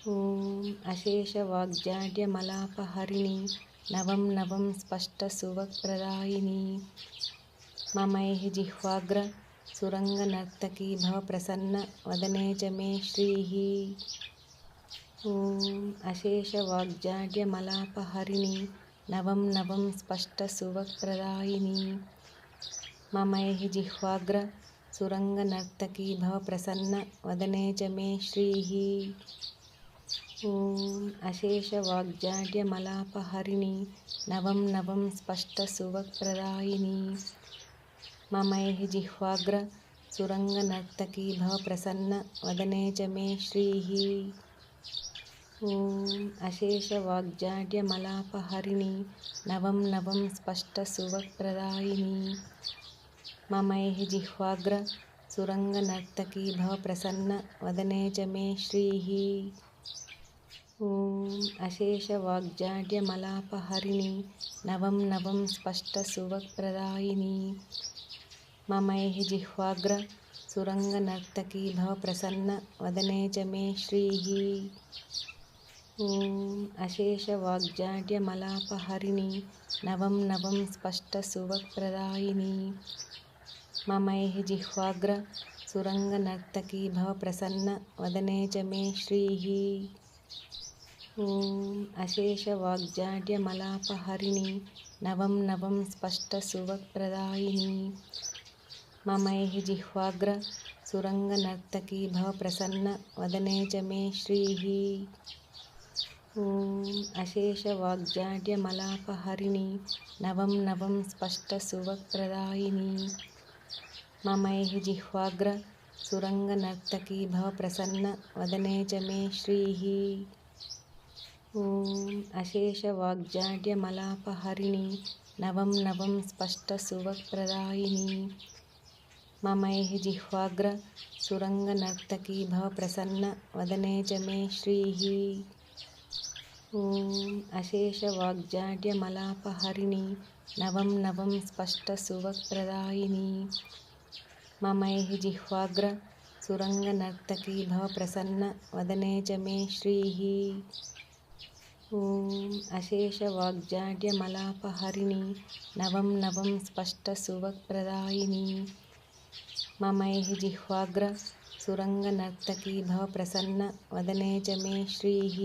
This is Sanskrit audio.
ॐ अशेषवाग्जाड्यमलापहरिणी नवं नवं स्पष्टसुवक्प्रदायिनी ममैः जिह्वाग्र सुरङ्गनर्तकी भव प्रसन्न वदने च मे श्रीः। ॐ अशेषवाग्जाड्यमलापहरिणी नवं नवं स्पष्टसुवक्प्रदायिनी ममैः जिह्वाग्र सुरङ्गनर्तकी भव प्रसन्न वदने च मे श्रीः। ॐ अशेषवाग्जाड्यमलापहरिणी नवं नवं स्पष्टसुवक्प्रदायिनी ममैः जिह्वाग्र सुरङ्गनर्तकी भव प्रसन्न वदने च मे श्रीः। ॐ अशेषवाग्जाड्यमलापहरिणी नवं नवं स्पष्टसुवक्प्रदायिनी ममैः जिह्वाग्र सुरङ्गनर्तकी भव प्रसन्न वदने च मे श्रीः। ॐ अशेषवाग्जाड्यमलापहरिणी नवं नवं स्पष्टसुवक्प्रदायिनी ममैः जिह्वाग्र सुरङ्गनर्तकी भव प्रसन्न वदने च मे श्रीः। ॐ अशेषवाग्जाड्यमलापहरिणी नवं नवं स्पष्टसुवक्प्रदायिनी ममैः जिह्वाग्र सुरङ्गनर्तकी भव प्रसन्न वदने च मे श्रीः। ॐ अशेषवाग्जाड्यमलापहरिणी नवं नवं स्पष्टसुवक्प्रदायिनी ममैः जिह्वाग्र सुरङ्गनर्तकी भव प्रसन्न वदने च मे श्रीः। ॐ अशेषवाग्जाड्यमलापहरिणी नवं नवं स्पष्टसुवक्प्रदायिनी ममैः जिह्वाग्र सुरङ्गनर्तकी भव प्रसन्न वदने च मे श्रीः। ॐ अशेषवाग्जाड्यमलापहरिणी नवं नवं स्पष्टसुवक्प्रदायिनी ममैः जिह्वाग्र सुरङ्गनर्तकी भव प्रसन्न वदने च मे श्रीः। ॐ अशेषवाग्जाड्यमलापहरिणी नवं नवं स्पष्टसुवक्प्रदायिनी ममैः जिह्वाग्र सुरङ्गनर्तकी भव प्रसन्न वदने च मे श्रीः। ॐ अशेषवाग्जाड्यमलापहरिणी नवं नवं स्पष्टसुवक्प्रदायिनी ममैः जिह्वाग्र सुरङ्गनर्तकी भव प्रसन्न वदने च मे श्रीः।